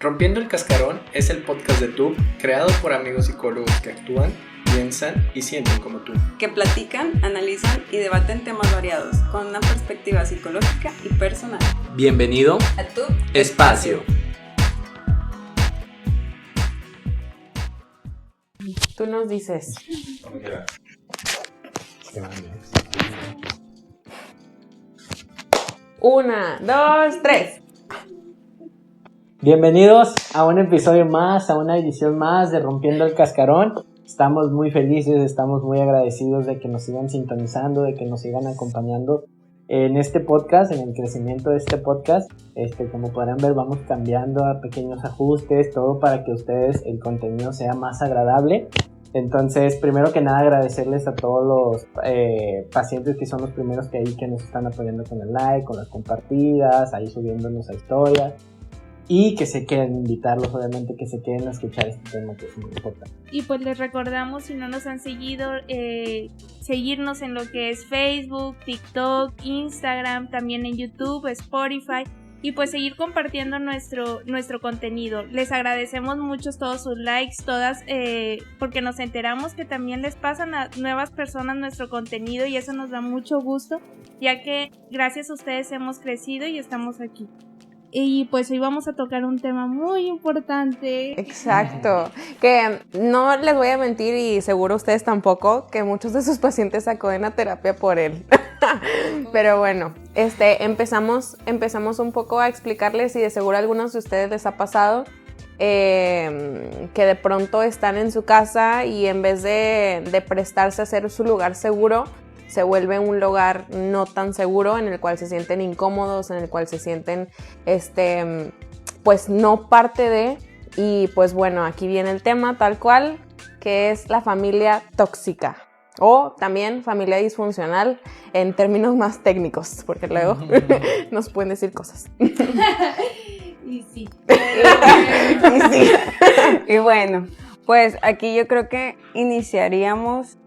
Rompiendo el Cascarón es el podcast de TUB creado por amigos psicólogos que actúan, piensan y sienten como tú. Que platican, analizan y debaten temas variados con una perspectiva psicológica y personal. Bienvenido A TUB Espacio. Tú nos dices. Una, dos, tres. Bienvenidos a un episodio más, a una edición más de Rompiendo el Cascarón. Estamos muy felices, estamos muy agradecidos de que nos sigan sintonizando, de que nos sigan acompañando en este podcast, en el crecimiento de este podcast. Como podrán ver, vamos cambiando a pequeños ajustes, todo para que ustedes el contenido sea más agradable. Entonces, primero que nada, agradecerles a todos los pacientes que son los primeros que nos están apoyando con el like, con las compartidas, ahí subiéndonos a historias. Y que se queden, invitarlos obviamente que se queden a escuchar este tema que es muy importante. Y pues les recordamos, si no nos han seguido, seguirnos en lo que es Facebook, TikTok, Instagram, también en YouTube, Spotify, y pues seguir compartiendo nuestro contenido. Les agradecemos mucho todos sus likes, todas, porque nos enteramos que también les pasan a nuevas personas nuestro contenido y eso nos da mucho gusto, ya que gracias a ustedes hemos crecido y estamos aquí. Y pues hoy vamos a tocar un tema muy importante. Exacto, que no les voy a mentir y seguro ustedes tampoco, que muchos de sus pacientes acuden a terapia por él. Pero bueno, empezamos un poco a explicarles y de seguro a algunos de ustedes les ha pasado que de pronto están en su casa y en vez de prestarse a ser su lugar seguro, se vuelve un lugar no tan seguro en el cual se sienten incómodos, en el cual se sienten, pues no parte de, y pues bueno, aquí viene el tema tal cual, que es la familia tóxica, o también familia disfuncional en términos más técnicos, porque luego nos pueden decir cosas. Y sí. Y sí. Y bueno, pues aquí yo creo que iniciaríamos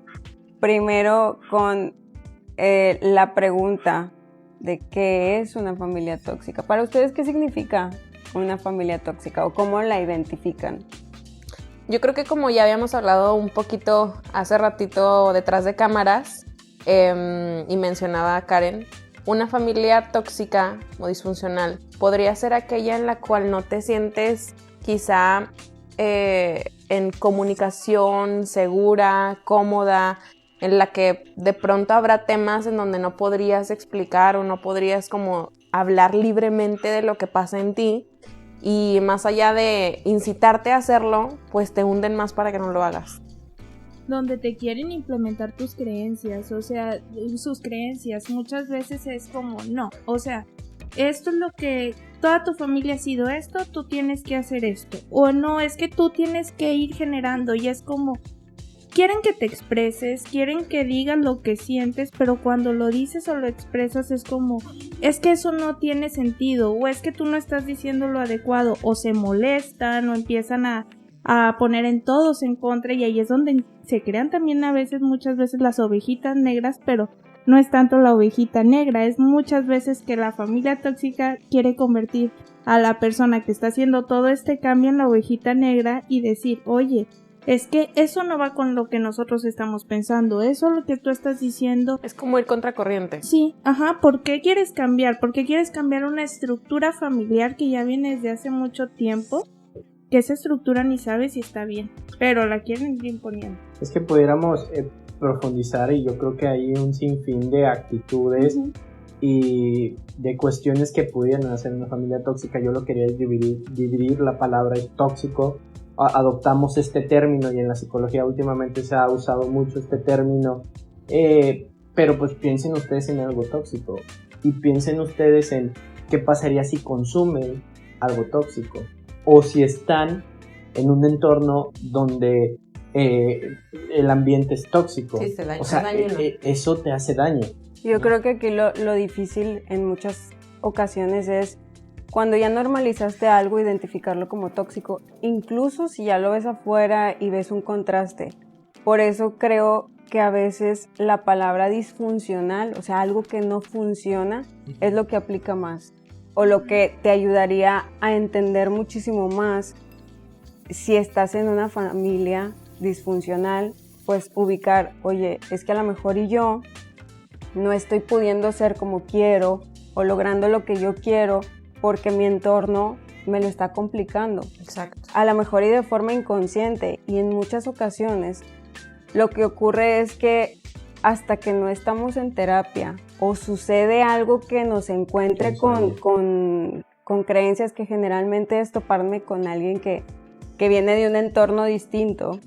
primero con la pregunta de qué es una familia tóxica. Para ustedes, ¿qué significa una familia tóxica o cómo la identifican? Yo creo que como ya habíamos hablado un poquito hace ratito detrás de cámaras y mencionaba a Karen, una familia tóxica o disfuncional podría ser aquella en la cual no te sientes quizá en comunicación segura, cómoda, en la que de pronto habrá temas en donde no podrías explicar o no podrías como hablar libremente de lo que pasa en ti y más allá de incitarte a hacerlo, pues te hunden más para que no lo hagas. Donde te quieren implementar tus creencias, o sea, sus creencias, muchas veces es como, no, o sea, esto es lo que toda tu familia ha sido esto, tú tienes que hacer esto, o no, es que tú tienes que ir generando y es como, quieren que te expreses, quieren que digas lo que sientes, pero cuando lo dices o lo expresas es como, es que eso no tiene sentido, o es que tú no estás diciendo lo adecuado, o se molestan, o empiezan a poner en todos en contra, y ahí es donde se crean también muchas veces las ovejitas negras, pero no es tanto la ovejita negra, es muchas veces que la familia tóxica quiere convertir a la persona que está haciendo todo este cambio en la ovejita negra y decir, oye, es que eso no va con lo que nosotros estamos pensando, eso lo que tú estás diciendo. Es como ir contracorriente. Sí, ajá, ¿por qué quieres cambiar? ¿Por qué quieres cambiar una estructura familiar que ya viene desde hace mucho tiempo? Que esa estructura ni sabe si está bien, pero la quieren ir imponiendo. Es que pudiéramos profundizar y yo creo que hay un sinfín de actitudes y de cuestiones que pudieran hacer una familia tóxica. Yo lo quería dividir la palabra es tóxico. Adoptamos este término y en la psicología últimamente se ha usado mucho este término, pero pues piensen ustedes en algo tóxico y piensen ustedes en qué pasaría si consumen algo tóxico o si están en un entorno donde el ambiente es tóxico. Sí, o sea, eso te hace daño. Yo creo que aquí lo difícil en muchas ocasiones es cuando ya normalizaste algo, identificarlo como tóxico, incluso si ya lo ves afuera y ves un contraste. Por eso creo que a veces la palabra disfuncional, o sea, algo que no funciona, es lo que aplica más. o lo que te ayudaría a entender muchísimo más si estás en una familia disfuncional, pues ubicar, oye, es que a lo mejor y yo no estoy pudiendo ser como quiero o logrando lo que yo quiero porque mi entorno me lo está complicando. Exacto. A lo mejor y de forma inconsciente, y en muchas ocasiones lo que ocurre es que hasta que no estamos en terapia o sucede algo que nos encuentre con creencias, que generalmente es toparme con alguien que viene de un entorno distinto,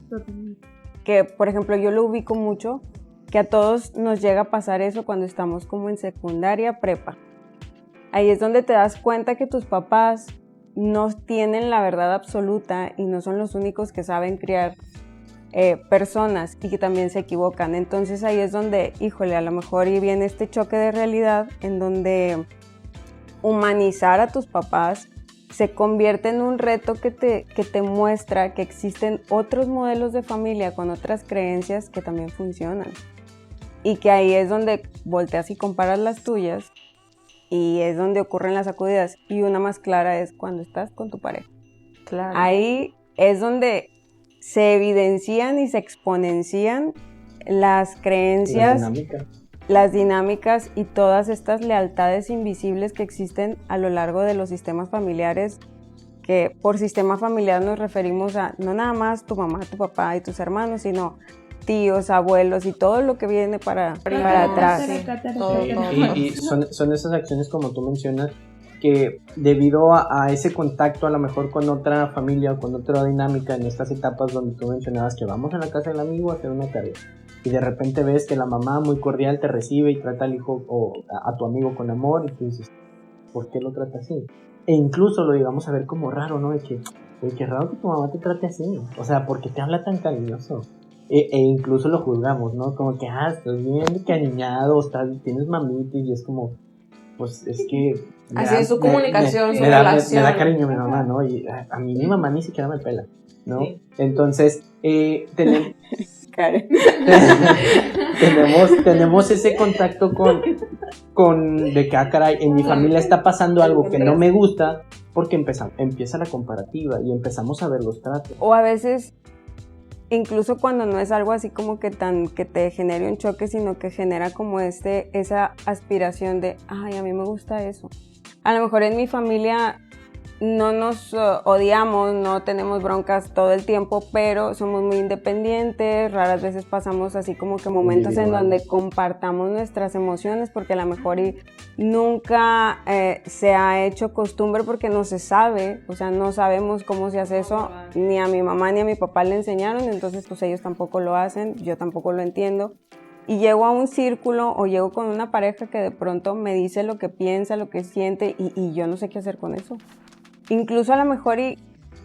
que por ejemplo yo lo ubico mucho, que a todos nos llega a pasar eso cuando estamos como en secundaria, prepa. Ahí es donde te das cuenta que tus papás no tienen la verdad absoluta y no son los únicos que saben criar personas, y que también se equivocan. Entonces ahí es donde, híjole, a lo mejor y viene este choque de realidad en donde humanizar a tus papás se convierte en un reto que te muestra que existen otros modelos de familia con otras creencias que también funcionan, y que ahí es donde volteas y comparas las tuyas, y es donde ocurren las sacudidas, y una más clara es cuando estás con tu pareja. Claro. Ahí es donde se evidencian y se exponencian las creencias, las dinámicas y todas estas lealtades invisibles que existen a lo largo de los sistemas familiares, que por sistema familiar nos referimos a no nada más tu mamá, tu papá y tus hermanos, sino tíos, abuelos y todo lo que viene para atrás. Y son esas acciones, como tú mencionas, que debido a ese contacto a lo mejor con otra familia o con otra dinámica en estas etapas donde tú mencionabas que vamos a la casa del amigo a hacer una tarea, y de repente ves que la mamá muy cordial te recibe y trata al hijo o a tu amigo con amor, y tú dices, ¿por qué lo trata así? E incluso lo llegamos a ver como raro, ¿no? De que, oye, qué raro que tu mamá te trate así, o sea, ¿por qué te habla tan cariñoso? E incluso lo juzgamos, ¿no? Como que, estás bien cariñado, tienes mamita, y es como, pues es que... Así es su comunicación, su Me relación. da cariño mi mamá, ¿no? Y a mí mi mamá ni siquiera me pela, ¿no? Sí. Entonces, tenemos ese contacto con de que, caray, en mi familia está pasando algo que no me gusta, porque empieza la comparativa y empezamos a ver los tratos. O a veces, incluso cuando no es algo así como que te genere un choque, sino que genera como esa aspiración de, ay, a mí me gusta eso. A lo mejor en mi familia no nos odiamos, no tenemos broncas todo el tiempo, pero somos muy independientes, raras veces pasamos así como que momentos en donde compartamos nuestras emociones, porque a lo mejor nunca se ha hecho costumbre porque no se sabe, o sea, no sabemos cómo se hace eso, ni a mi mamá ni a mi papá le enseñaron, entonces pues ellos tampoco lo hacen, yo tampoco lo entiendo. Y llego a un círculo o llego con una pareja que de pronto me dice lo que piensa, lo que siente, y yo no sé qué hacer con eso. Incluso a lo mejor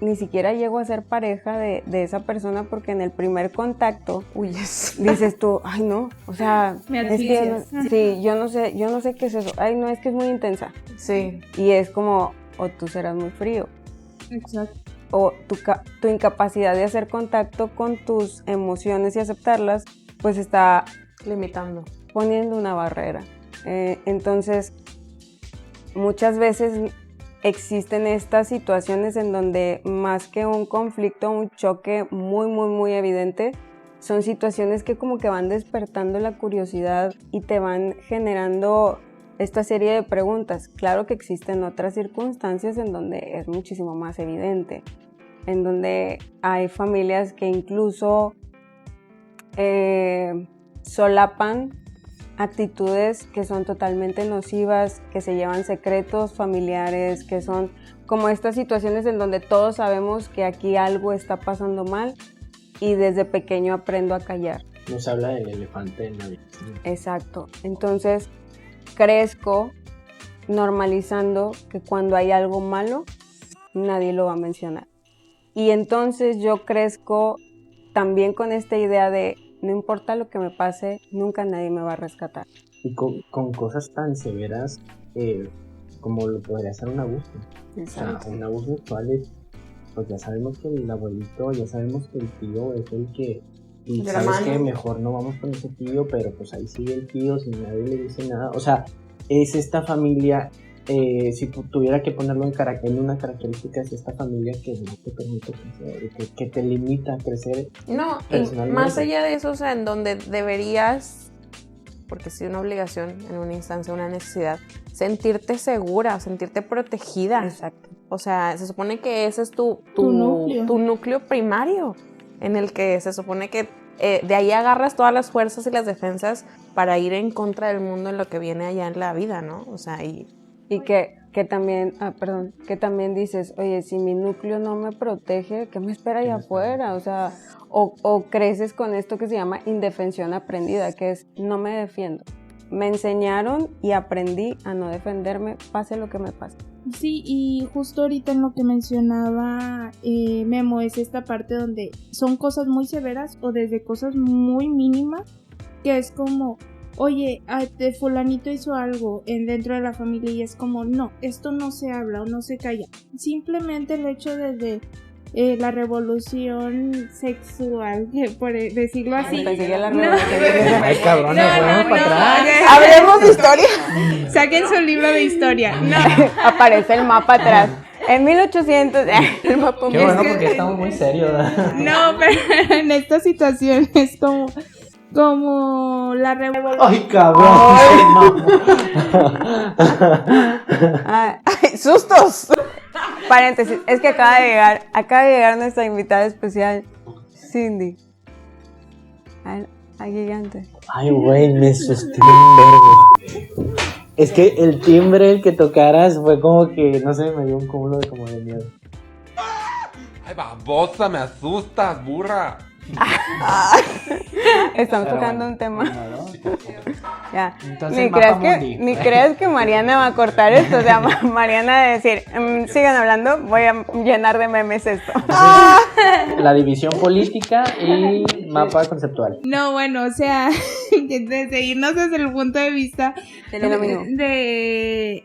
ni siquiera llego a ser pareja de esa persona, porque en el primer contacto dices tú, ay no, o sea, es que sí, yo no sé qué es eso, ay no, es que es muy intensa. Sí. Y es como, o tú serás muy frío. Exacto. O tu incapacidad de hacer contacto con tus emociones y aceptarlas, pues está poniendo una barrera. Entonces, muchas veces existen estas situaciones en donde más que un conflicto, un choque muy, muy, muy evidente, son situaciones que como que van despertando la curiosidad y te van generando esta serie de preguntas. Claro que existen otras circunstancias en donde es muchísimo más evidente, en donde hay familias que incluso solapan actitudes que son totalmente nocivas, que se llevan secretos familiares, que son como estas situaciones en donde todos sabemos que aquí algo está pasando mal y desde pequeño aprendo a callar. Nos habla del elefante en la habitación. Exacto. Entonces crezco normalizando que cuando hay algo malo nadie lo va a mencionar. Y entonces yo crezco también con esta idea de no importa lo que me pase, nunca nadie me va a rescatar. Y con cosas tan severas como lo podría ser un abuso. Exacto. O sea, un abuso sexual es, pues ya sabemos que el abuelito, ya sabemos que el tío es el que, y sabes que mejor no vamos con ese tío, pero pues ahí sigue el tío sin nadie le dice nada. O sea, es esta familia si tuviera que ponerlo en una característica, es esta familia que no te permite crecer, que te limita a crecer. No, y Personalmente. más allá de eso, o sea, en donde deberías, porque sí, una obligación, en una instancia, una necesidad, sentirte segura, sentirte protegida. Exacto. O sea, se supone que ese es tu núcleo primario, en el que se supone que de ahí agarras todas las fuerzas y las defensas para ir en contra del mundo en lo que viene allá en la vida, ¿no? O sea, Y que también, que también dices, oye, si mi núcleo no me protege, ¿qué me espera allá afuera? O sea, o creces con esto que se llama indefensión aprendida, que es no me defiendo. Me enseñaron y aprendí a no defenderme, pase lo que me pase. Sí, y justo ahorita en lo que mencionaba Memo es esta parte donde son cosas muy severas o desde cosas muy mínimas, que es como, oye, fulanito hizo algo dentro de la familia y es como, no, esto no se habla o no se calla. Simplemente el hecho desde la revolución sexual, que por decirlo así. Ay, cabrón, nos fuimos para atrás. hablemos de historia. Saquen su libro de historia. No, Aparece el mapa atrás. En 1800, el mapa. Qué bueno, porque estamos muy serios. no, pero en esta situación es como la revolución. Ay, cabrón. Ah, ¡Ay, sustos! paréntesis, es que acaba de llegar nuestra invitada especial, Cindy. Al gigante. Ay, güey, me asusté un vergo. Es que el timbre que tocaras fue como que, no sé, me dio un cúmulo de miedo. Ay, babosa, me asustas, burra. Estamos Pero tocando bueno, un tema. ¿no? Ya. Entonces, Ni Mapa creas, Mundi. ni creas que Mariana va a cortar esto. O sea, Mariana va a decir, sigan hablando, voy a llenar de memes esto. La división política y mapa conceptual. No, bueno, o sea, desde irnos desde el punto de vista De lo mismo. de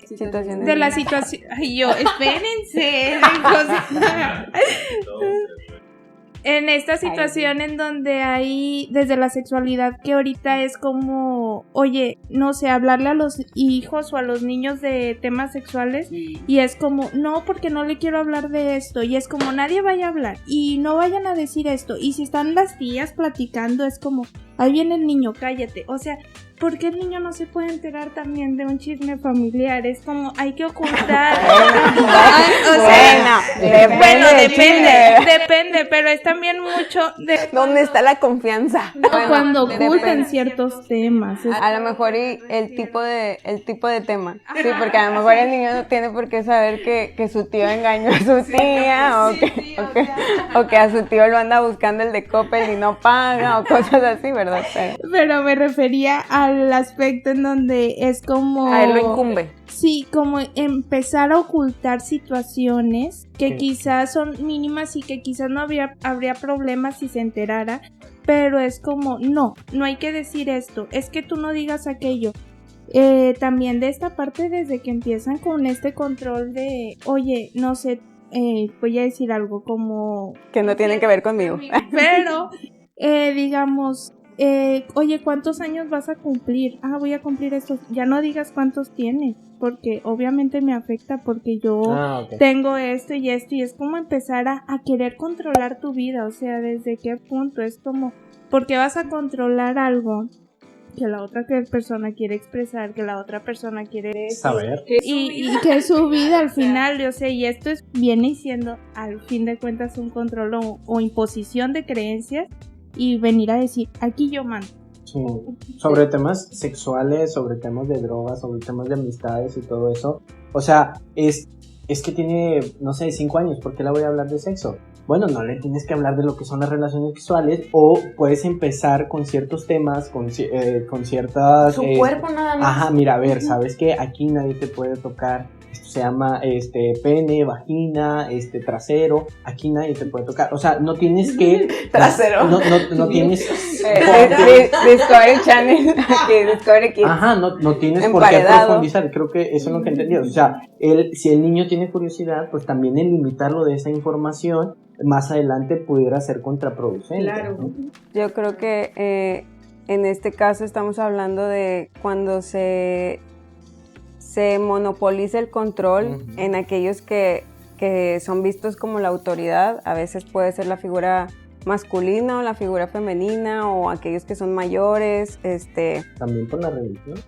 De la situación. Ay, yo, espérense. o sea, en esta situación en donde hay desde la sexualidad que ahorita es como, oye, no sé, hablarle a los hijos o a los niños de temas sexuales y es como, no, porque no le quiero hablar de esto y es como, nadie vaya a hablar y no vayan a decir esto y si están las tías platicando es como, ahí viene el niño, cállate, o sea, ¿por qué el niño no se puede enterar también de un chisme familiar? Es como, hay que ocultar. Bueno, Depende, pero es también mucho de ¿Dónde está la confianza? cuando ocultan ciertos temas. A lo mejor y el tipo de tema. Sí, porque a lo mejor el niño no tiene por qué saber que su tío engañó a su tía o que a su tío lo anda buscando el de Coppel y no paga o cosas así, ¿verdad? Pero me refería al aspecto en donde es como... A él lo incumbe. Sí, como empezar a ocultar situaciones que Sí. quizás son mínimas y que quizás no habría problemas si se enterara, pero es como, no hay que decir esto, es que tú no digas aquello. También de esta parte desde que empiezan con este control de, oye, no sé, voy a decir algo como... Que no tienen que ver conmigo. Pero, digamos... oye, ¿cuántos años vas a cumplir? Ah, voy a cumplir estos. Ya no digas cuántos tienes, porque obviamente me afecta porque yo Ok. tengo esto y es como empezar a querer controlar tu vida, o sea, ¿desde qué punto? Es como, ¿por qué vas a controlar algo que la otra persona quiere expresar, que la otra persona quiere decir? Saber. Y que es su vida al final, o sea, y esto viene siendo al fin de cuentas un control o imposición de creencias y venir a decir, aquí yo mando. Sí. Sobre temas sexuales, sobre temas de drogas, sobre temas de amistades y todo eso. O sea, es que tiene, no sé, 5 años, ¿por qué la voy a hablar de sexo? Bueno, no le tienes que hablar de lo que son las relaciones sexuales o puedes empezar con ciertos temas, con ciertas... Su cuerpo nada más. Ajá, mira, a ver, ¿sabes qué? Aquí nadie te puede tocar. Esto se llama pene, vagina, trasero. Aquí nadie te puede tocar. O sea, no tienes que... Trasero. No tienes... Discovery Channel, Discovery Kids. Ajá, no tienes por qué Emparedado. profundizar. Creo que eso es lo que entendí. O sea, si el niño tiene curiosidad, pues también el limitarlo de esa información más adelante pudiera ser contraproducente. Claro. ¿no? Yo creo que en este caso estamos hablando de cuando se se monopoliza el control en aquellos que son vistos como la autoridad. A veces puede ser la figura masculina o la figura femenina, o aquellos que son mayores. También por la religión.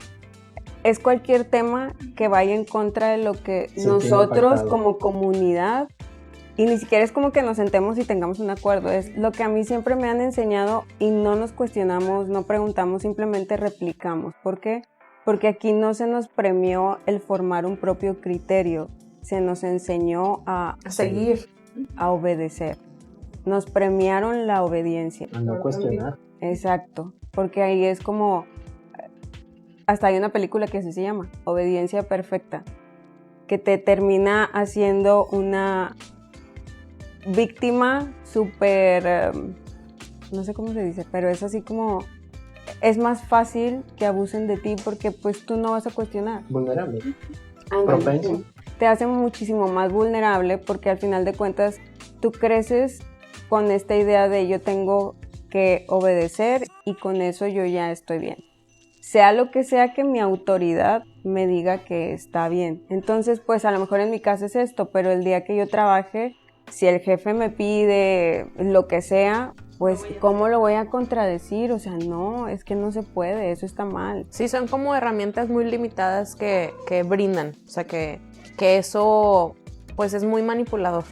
Es cualquier tema que vaya en contra de lo que Se nosotros tiene como comunidad, y ni siquiera es como que nos sentemos y tengamos un acuerdo, es lo que a mí siempre me han enseñado, y no nos cuestionamos, no preguntamos, simplemente replicamos. ¿Por qué? Porque aquí no se nos premió el formar un propio criterio, se nos enseñó a seguir, a obedecer. Nos premiaron la obediencia. A no cuestionar. Exacto, porque ahí es como, hasta hay una película que así se llama, Obediencia Perfecta, que te termina haciendo una víctima súper, no sé cómo se dice, pero es así como, es más fácil que abusen de ti porque pues tú no vas a cuestionar. Vulnerable. Propenso. Te hace muchísimo más vulnerable porque al final de cuentas tú creces con esta idea de yo tengo que obedecer y con eso yo ya estoy bien. Sea lo que sea que mi autoridad me diga que está bien. Entonces, pues a lo mejor en mi caso es esto, pero el día que yo trabaje, si el jefe me pide lo que sea, pues ¿cómo lo voy a contradecir? O sea, no, es que no se puede, eso está mal. Sí, son como herramientas muy limitadas que brindan, o sea, que eso pues es muy manipulador.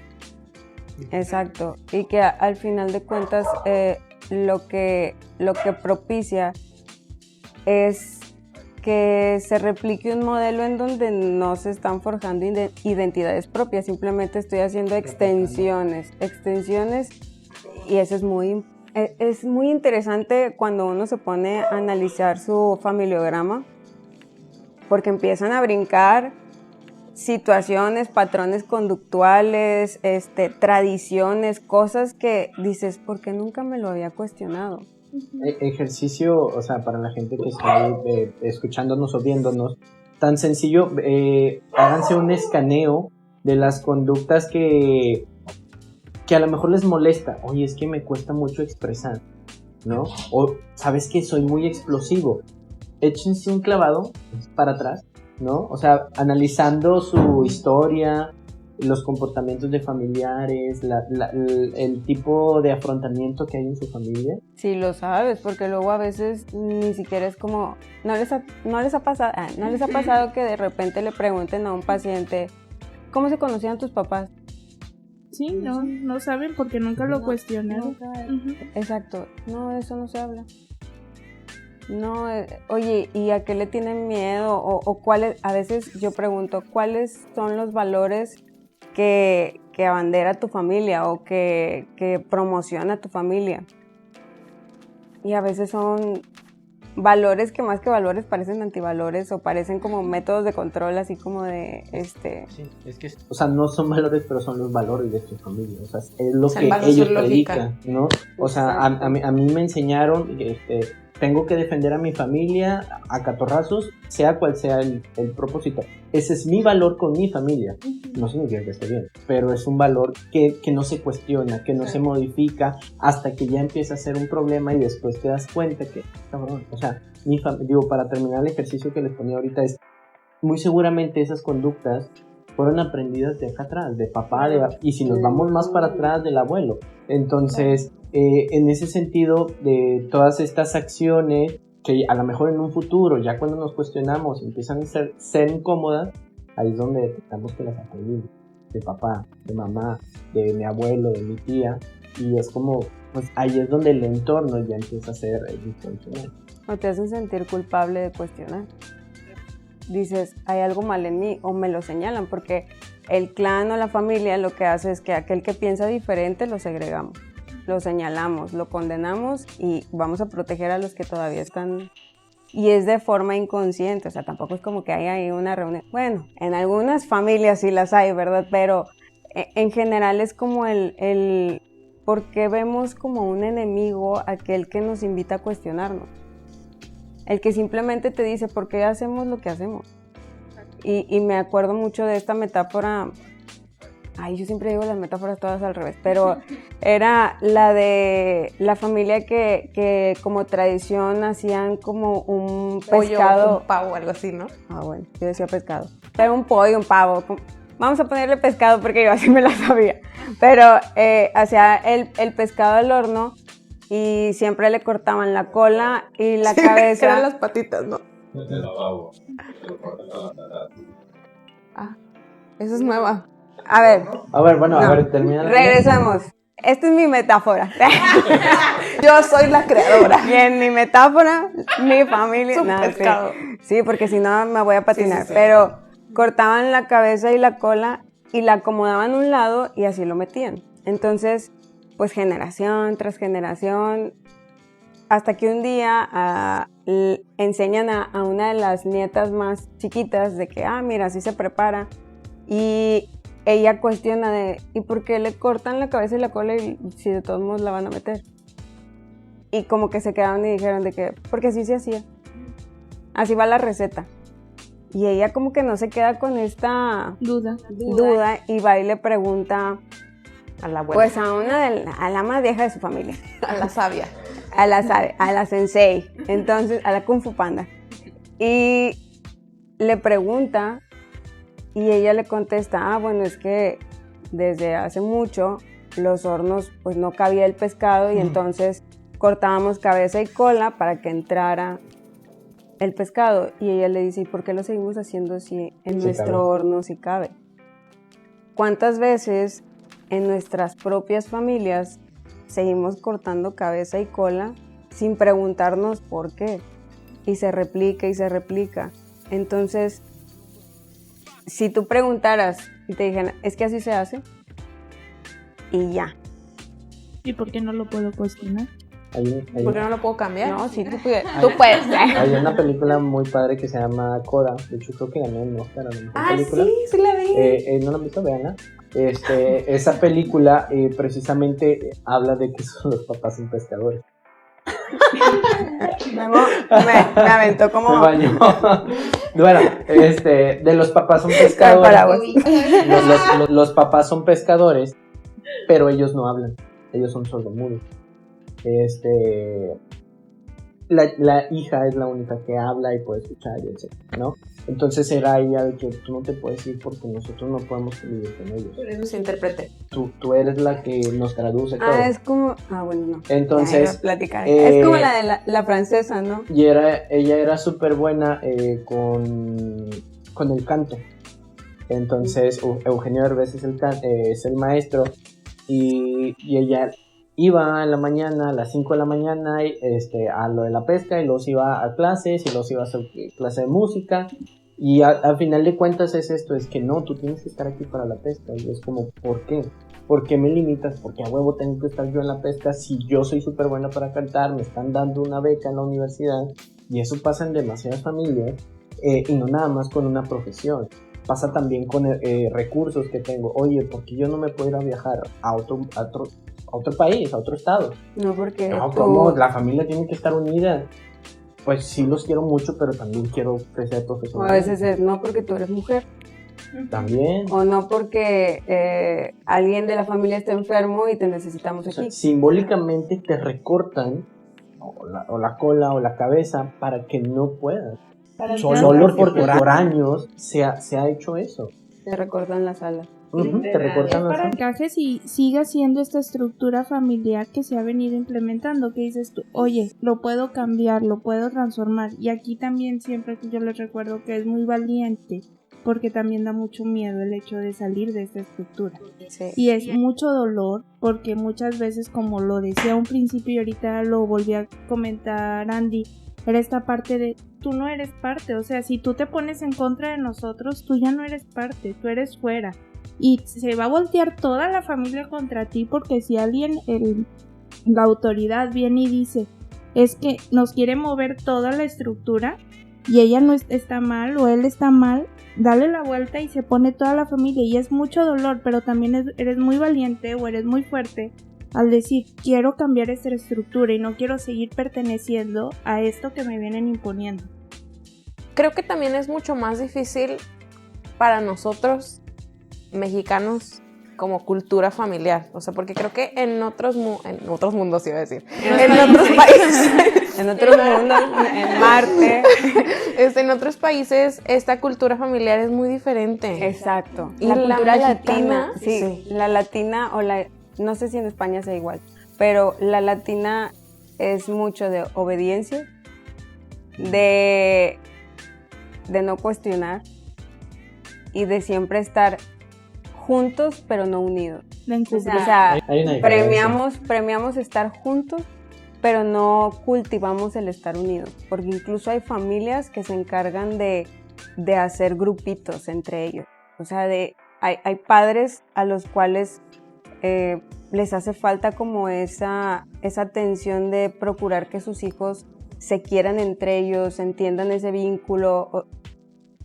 Exacto, y que al final de cuentas lo que propicia es que se replique un modelo en donde no se están forjando identidades propias, simplemente estoy haciendo extensiones, y eso es muy interesante cuando uno se pone a analizar su familiograma, porque empiezan a brincar situaciones, patrones conductuales, tradiciones, cosas que dices, ¿por qué nunca me lo había cuestionado? Ejercicio, o sea, para la gente que está ahí, escuchándonos o viéndonos, tan sencillo, háganse un escaneo de las conductas que a lo mejor les molesta. Oye, es que me cuesta mucho expresar, ¿no? O, ¿sabes qué? Soy muy explosivo. Échense un clavado para atrás, ¿no? O sea, analizando su historia, los comportamientos de familiares, el tipo de afrontamiento que hay en su familia. Sí, lo sabes, porque luego a veces ni siquiera es como, no les ha pasado que de repente le pregunten a un paciente, ¿cómo se conocían tus papás? Sí, no saben porque nunca lo cuestionaron. Exacto, no, eso no se habla. No, oye, ¿y a qué le tienen miedo? O cuáles, a veces yo pregunto, ¿cuáles son los valores que abandera tu familia o que promociona tu familia? Y a veces son valores que más que valores parecen antivalores o parecen como métodos de control, así como de Sí, es que, o sea, no son valores, pero son los valores de tu familia. O sea, es lo que basan ellos su lógica, predican, ¿no? O sea, a mí me enseñaron tengo que defender a mi familia a catorrazos, sea cual sea el propósito. Ese es mi valor con mi familia. No significa que esté bien, pero es un valor que no se cuestiona, que no se modifica hasta que ya empieza a ser un problema y después te das cuenta que, cabrón, o sea, para terminar el ejercicio que les ponía ahorita es, muy seguramente esas conductas fueron aprendidas de acá atrás, de papá, y si nos vamos más para atrás, del abuelo. Entonces, en ese sentido, de todas estas acciones que a lo mejor en un futuro, ya cuando nos cuestionamos, empiezan a ser incómodas, ahí es donde detectamos que las aprendimos, de papá, de mamá, de mi abuelo, de mi tía, y es como, pues ahí es donde el entorno ya empieza a ser disfuncional. o te hacen sentir culpable de cuestionar. Dices, hay algo mal en mí, o me lo señalan, porque el clan o la familia lo que hace es que aquel que piensa diferente lo segregamos, lo señalamos, lo condenamos y vamos a proteger a los que todavía están. Y es de forma inconsciente, o sea, tampoco es como que hay ahí una reunión. Bueno, en algunas familias sí las hay, ¿verdad? Pero en general es como el porque vemos como un enemigo aquel que nos invita a cuestionarnos. El que simplemente te dice, ¿por qué hacemos lo que hacemos? Y me acuerdo mucho de esta metáfora. Ay, yo siempre digo las metáforas todas al revés, pero era la de la familia que como tradición hacían como un pescado. Pollo, un pavo, algo así, ¿no? Ah, bueno, yo decía pescado. Pero un pollo, un pavo. Vamos a ponerle pescado porque yo así me la sabía. Pero hacía el pescado al horno y siempre le cortaban la cola y la cabeza. Eran las patitas, ¿no? Ah, esa es nueva. A ver, Bueno, No. a ver, termina. regresamos. Esta es mi metáfora. Yo soy la creadora. Y en mi metáfora, mi familia. Su No, pescado. Sí, porque si no me voy a patinar. Sí. Pero cortaban la cabeza y la cola y la acomodaban a un lado y así lo metían. Entonces, pues generación tras generación, hasta que un día enseñan a una de las nietas más chiquitas de que, mira, así se prepara. Y ella cuestiona ¿y por qué le cortan la cabeza y la cola y si de todos modos la van a meter? Y como que se quedaron y dijeron de que, porque así se hacía. Así va la receta. Y ella como que no se queda con esta Duda. y va y le pregunta, A la abuela. pues a la más vieja de su familia, a la sabia. a la sensei, entonces a la Kung Fu Panda. Y le pregunta y ella le contesta, bueno, es que desde hace mucho los hornos pues no cabía el pescado y entonces cortábamos cabeza y cola para que entrara el pescado. Y ella le dice, ¿y por qué lo seguimos haciendo si en nuestro cabe. horno sí cabe? ¿Cuántas veces en nuestras propias familias seguimos cortando cabeza y cola sin preguntarnos por qué? Y se replica y se replica. Entonces, si tú preguntaras y te dijeran, es que así se hace, y ya. ¿Y por qué no lo puedo cuestionar? ¿Por qué no lo puedo cambiar? No, si tú puedes. Tú puedes. Hay una película muy padre que se llama Coda. De hecho, creo que ganó un Oscar a la mejor película. sí la vi. ¿No la han visto? Veanla. Esa película precisamente habla de que son los papás son pescadores. Me aventó como... Me bañó. Bueno, de los papás son pescadores. Paraguas. Los papás son pescadores, pero ellos no hablan. Ellos son sordomudos. La hija es la única que habla y puede escuchar, y etc., ¿no? Entonces era ella de que tú no te puedes ir porque nosotros no podemos convivir con ellos. Por eso se interprete. Tú eres la que nos traduce todo. Es como... bueno, no. Entonces, Ya iba a platicar. Es como la de la francesa, ¿no? y ella era súper buena con el canto. Entonces, Eugenio Derbez es el maestro y ella iba en la mañana, a las 5 de la mañana, a lo de la pesca, y luego se iba a clases, y luego se iba a hacer clase de música, y al final de cuentas es que no, tú tienes que estar aquí para la pesca, y es como, ¿por qué? ¿Por qué me limitas? Porque a huevo tengo que estar yo en la pesca si yo soy súper buena para cantar, me están dando una beca en la universidad, y eso pasa en demasiadas familias, y no nada más con una profesión. Pasa también con recursos que tengo. Oye, ¿por qué yo no me puedo ir a viajar a otro país, a otro estado? No, porque No, tú- ¿cómo? La familia tiene que estar unida. Pues sí los quiero mucho, pero también quiero crecer O profesional. a veces es no porque tú eres mujer, También. o no porque alguien de la familia está enfermo y te necesitamos O sea, aquí. simbólicamente te recortan o la cola o la cabeza para que no puedas. Solo porque por años se ha hecho eso. Te recortan las alas. Te recortan las Encajes y siga siendo esta estructura familiar que se ha venido implementando, que dices tú, oye, lo puedo cambiar, lo puedo transformar. Y aquí también siempre yo les recuerdo que es muy valiente, porque también da mucho miedo el hecho de salir de esta estructura. Sí. Y es mucho dolor, porque muchas veces, como lo decía a un principio y ahorita lo volví a comentar Andy, era esta parte de, tú no eres parte, o sea, si tú te pones en contra de nosotros, tú ya no eres parte, tú eres fuera. Y se va a voltear toda la familia contra ti, porque si alguien, la autoridad viene y dice, es que nos quiere mover toda la estructura y ella no está mal o él está mal, dale la vuelta y se pone toda la familia, y es mucho dolor, pero también eres muy valiente o eres muy fuerte al decir, quiero cambiar esta estructura y no quiero seguir perteneciendo a esto que me vienen imponiendo. Creo que también es mucho más difícil para nosotros, mexicanos, como cultura familiar. O sea, porque creo que en otros mundos, iba a decir, en otros países, En otros mundos, en Marte. en otros países esta cultura familiar es muy diferente. Exacto. Y La la cultura mexicana, latina, sí, sí. la latina no sé si en España sea igual, pero la latina es mucho de obediencia, de no cuestionar y de siempre estar juntos pero no unidos. La O encubrir. sea, Hay una diferencia. premiamos estar juntos, pero no cultivamos el estar unidos, porque incluso hay familias que se encargan de hacer grupitos entre ellos. O sea, hay padres a los cuales les hace falta como esa tensión de procurar que sus hijos se quieran entre ellos, entiendan ese vínculo,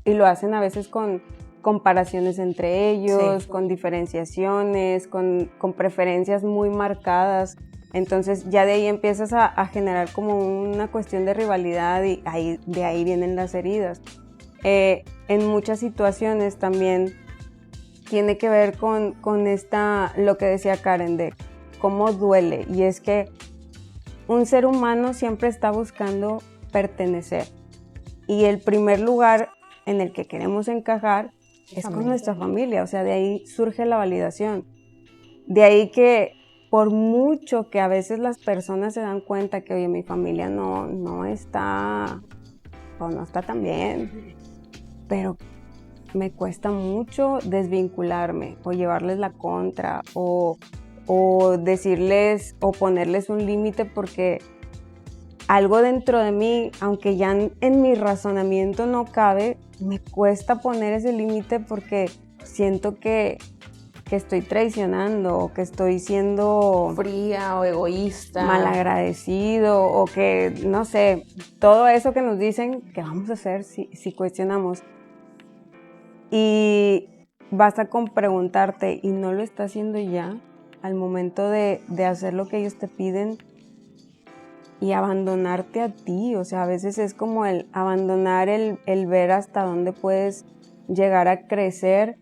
y lo hacen a veces con comparaciones entre ellos, Sí. con diferenciaciones, con preferencias muy marcadas. Entonces ya de ahí empiezas a generar como una cuestión de rivalidad y de ahí vienen las heridas. En muchas situaciones también tiene que ver con lo que decía Karen, de cómo duele. Y es que un ser humano siempre está buscando pertenecer. Y el primer lugar en el que queremos encajar es con nuestra familia. O sea, de ahí surge la validación. De ahí que por mucho que a veces las personas se dan cuenta que, oye, mi familia no está, o no está tan bien, pero me cuesta mucho desvincularme o llevarles la contra o decirles o ponerles un límite, porque algo dentro de mí, aunque ya en mi razonamiento no cabe, me cuesta poner ese límite porque siento que estoy traicionando o que estoy siendo Fría o egoísta. malagradecido o que, no sé, todo eso que nos dicen que vamos a hacer si cuestionamos. Y basta con preguntarte, ¿y no lo está haciendo ya? Al momento de hacer lo que ellos te piden y abandonarte a ti. O sea, a veces es como el abandonar el ver hasta dónde puedes llegar a crecer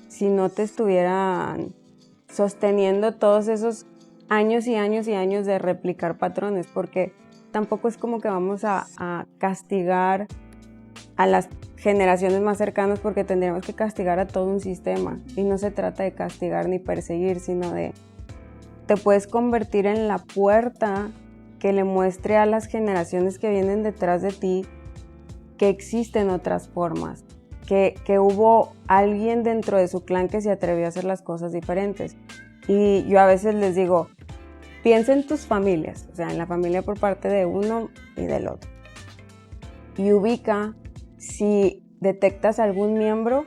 si no te estuvieran sosteniendo todos esos años y años y años de replicar patrones, porque tampoco es como que vamos a castigar a las generaciones más cercanas, porque tendríamos que castigar a todo un sistema, y no se trata de castigar ni perseguir, sino de te puedes convertir en la puerta que le muestre a las generaciones que vienen detrás de ti que existen otras formas, que hubo alguien dentro de su clan que se atrevió a hacer las cosas diferentes. Y yo a veces les digo, piensa en tus familias, o sea, en la familia por parte de uno y del otro, y ubica si detectas algún miembro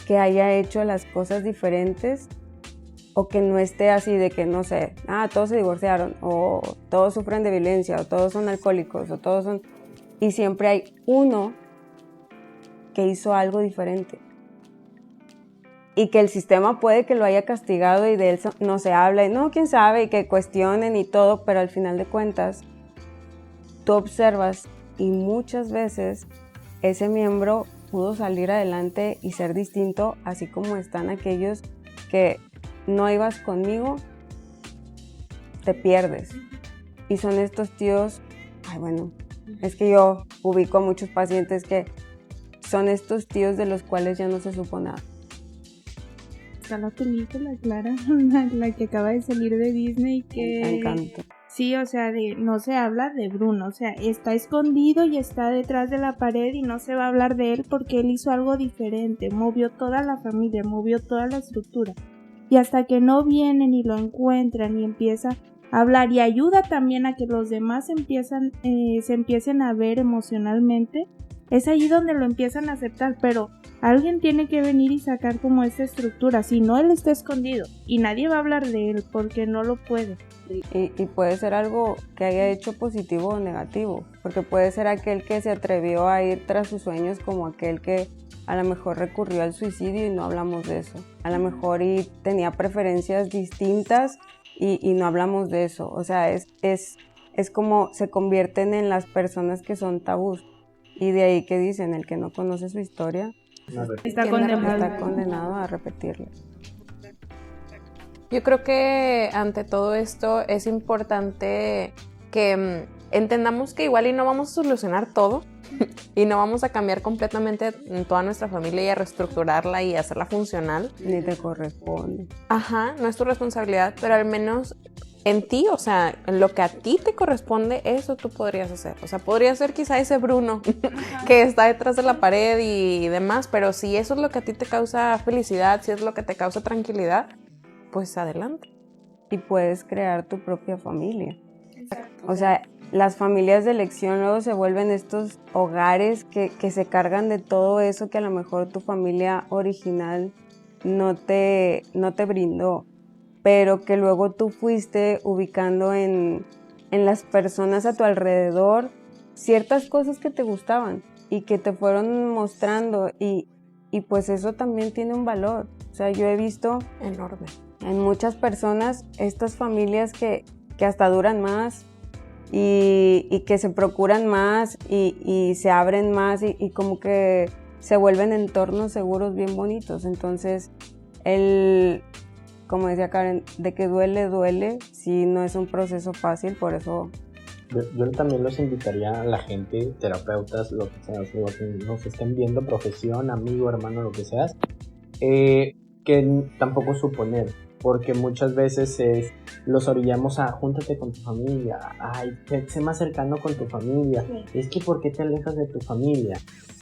que haya hecho las cosas diferentes o que no esté así de que, no sé, todos se divorciaron, o todos sufren de violencia, o todos son alcohólicos, o todos son... Y siempre hay uno que hizo algo diferente. Y que el sistema puede que lo haya castigado y de él no se habla, y no, quién sabe, y que cuestionen y todo, pero al final de cuentas, tú observas y muchas veces ese miembro pudo salir adelante y ser distinto, así como están aquellos que no ibas conmigo, te pierdes. Y son estos tíos, es que yo ubico a muchos pacientes que son estos tíos de los cuales ya no se supo nada. Está la película, Clara, la que acaba de salir de Disney, que... Me encanta. Sí, o sea, no se habla de Bruno, o sea, está escondido y está detrás de la pared y no se va a hablar de él porque él hizo algo diferente, movió toda la familia, movió toda la estructura. Y hasta que no vienen y lo encuentran y empieza a hablar y ayuda también a que los demás se empiecen a ver emocionalmente, es ahí donde lo empiezan a aceptar, pero alguien tiene que venir y sacar como esa estructura, si no él está escondido y nadie va a hablar de él porque no lo puede. Y puede ser algo que haya hecho positivo o negativo, porque puede ser aquel que se atrevió a ir tras sus sueños, como aquel que a lo mejor recurrió al suicidio y no hablamos de eso. A lo mejor y tenía preferencias distintas y no hablamos de eso. O sea, es como se convierten en las personas que son tabús. Y de ahí que dicen, el que no conoce su historia Está condenado. está condenado a repetirla. Yo creo que ante todo esto es importante que entendamos que igual y no vamos a solucionar todo y no vamos a cambiar completamente toda nuestra familia y a reestructurarla y hacerla funcional. Ni te corresponde. Ajá, no es tu responsabilidad, pero al menos en ti, o sea, en lo que a ti te corresponde, eso tú podrías hacer. O sea, podría ser quizá ese Bruno que está detrás de la pared y demás, pero si eso es lo que a ti te causa felicidad, si es lo que te causa tranquilidad, pues adelante. Y puedes crear tu propia familia. O sea, las familias de elección luego se vuelven estos hogares que se cargan de todo eso que a lo mejor tu familia original no te brindó, pero que luego tú fuiste ubicando en las personas a tu alrededor ciertas cosas que te gustaban y que te fueron mostrando y pues eso también tiene un valor. O sea, yo he visto Enorme. en muchas personas estas familias que hasta duran más y que se procuran más y se abren más y como que se vuelven entornos seguros bien bonitos. Entonces, como decía Karen, de que duele, sí, no es un proceso fácil, por eso... Yo también los invitaría a la gente, terapeutas, lo que sea, lo que nos estén viendo, profesión, amigo, hermano, lo que seas, que tampoco suponer, porque muchas veces los orillamos a júntate con tu familia, ay, sé más cercano con tu familia, es que ¿por qué te alejas de tu familia?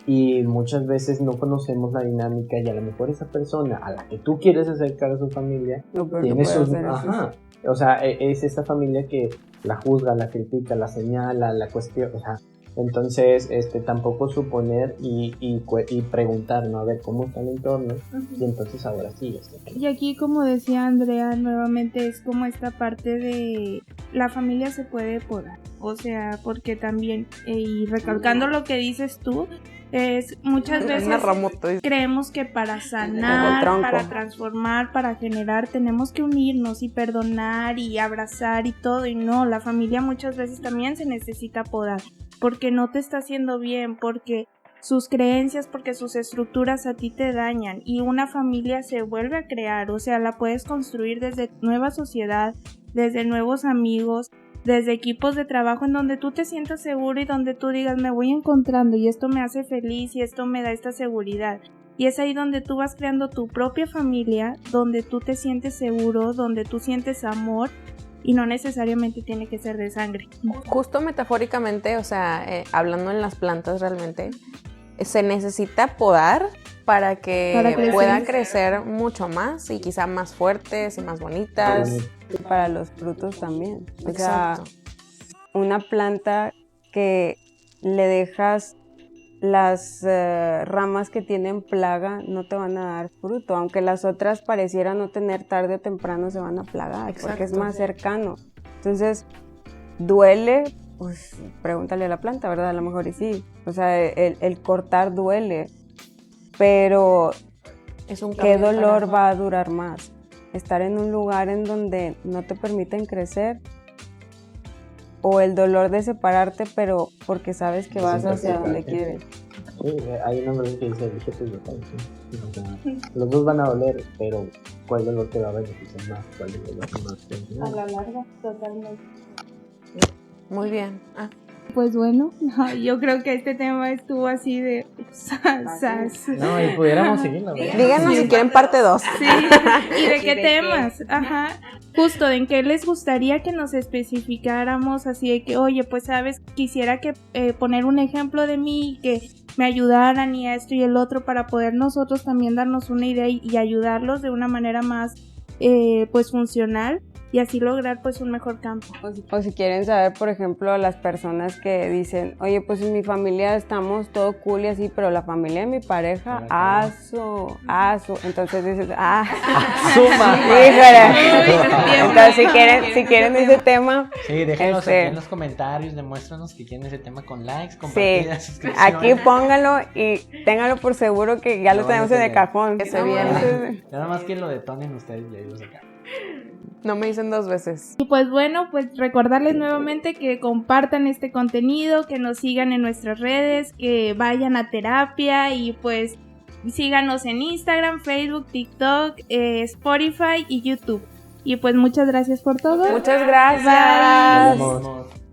Y muchas veces no conocemos la dinámica y a lo mejor esa persona a la que tú quieres acercar a su familia tiene sus... Ajá, o sea, es esta familia que la juzga, la critica, la señala, la cuestiona, o sea, entonces tampoco suponer y preguntar, ¿no? A ver cómo está el entorno y entonces ahora sí. Y aquí, como decía Andrea, nuevamente es como esta parte de la familia se puede podar, o sea, porque también, y recalcando lo que dices tú, es muchas veces creemos que para sanar, para transformar, para generar, tenemos que unirnos y perdonar y abrazar y todo, y no, la familia muchas veces también se necesita podar, porque no te está haciendo bien, porque sus creencias, porque sus estructuras a ti te dañan, y una familia se vuelve a crear, o sea, la puedes construir desde nueva sociedad, desde nuevos amigos, desde equipos de trabajo en donde tú te sientas seguro y donde tú digas me voy encontrando y esto me hace feliz y esto me da esta seguridad. Y es ahí donde tú vas creando tu propia familia, donde tú te sientes seguro, donde tú sientes amor y no necesariamente tiene que ser de sangre. Justo metafóricamente, o sea, hablando en las plantas realmente, se necesita podar para que puedan crecer mucho más y quizá más fuertes y más bonitas. Y para los frutos también. O Exacto. sea, una planta que le dejas las ramas que tienen plaga no te van a dar fruto, aunque las otras parecieran no tener, tarde o temprano se van a plagar. Exacto. Porque es más cercano. Entonces, duele, pues pregúntale a la planta, ¿verdad? A lo mejor y sí. O sea, el cortar duele, pero ¿qué dolor va a durar más? Estar en un lugar en donde no te permiten crecer, o el dolor de separarte, pero porque sabes que vas hacia donde quieres. Sí, hay una frase que dice, o sea, los dos van a doler, pero ¿cuál dolor te va a beneficiar más? ¿Cuál dolor más? A la larga, totalmente. Muy bien. Pues bueno, yo creo que este tema estuvo así de... No, y pudiéramos seguirlo. Díganos si quieren parte 2. Sí, ¿y de qué temas? Ajá, justo, ¿en qué les gustaría que nos especificáramos? Así de que, oye, pues sabes, quisiera que poner un ejemplo de mí, que me ayudaran y a esto y el otro para poder nosotros también darnos una idea y ayudarlos de una manera más, pues, funcional. Y así lograr pues un mejor campo. O si quieren saber, por ejemplo, las personas que dicen, oye, pues en mi familia estamos todo cool y así, pero la familia de mi pareja, aso. Entonces dices, suma. Entonces si quieren ese tema, sí, déjenos aquí en los comentarios, demuéstranos que quieren ese tema con likes, compartidas, sí, suscripciones. aquí pónganlo y ténganlo por seguro que ya lo tenemos en el cajón. Que se viene. Nada más que lo detonen ustedes y ahí lo sacan. No me dicen 2 veces. Y pues bueno, pues recordarles nuevamente que compartan este contenido, que nos sigan en nuestras redes, que vayan a terapia y pues síganos en Instagram, Facebook, TikTok, Spotify y YouTube. Y pues muchas gracias por todo. Muchas gracias. Nos vemos.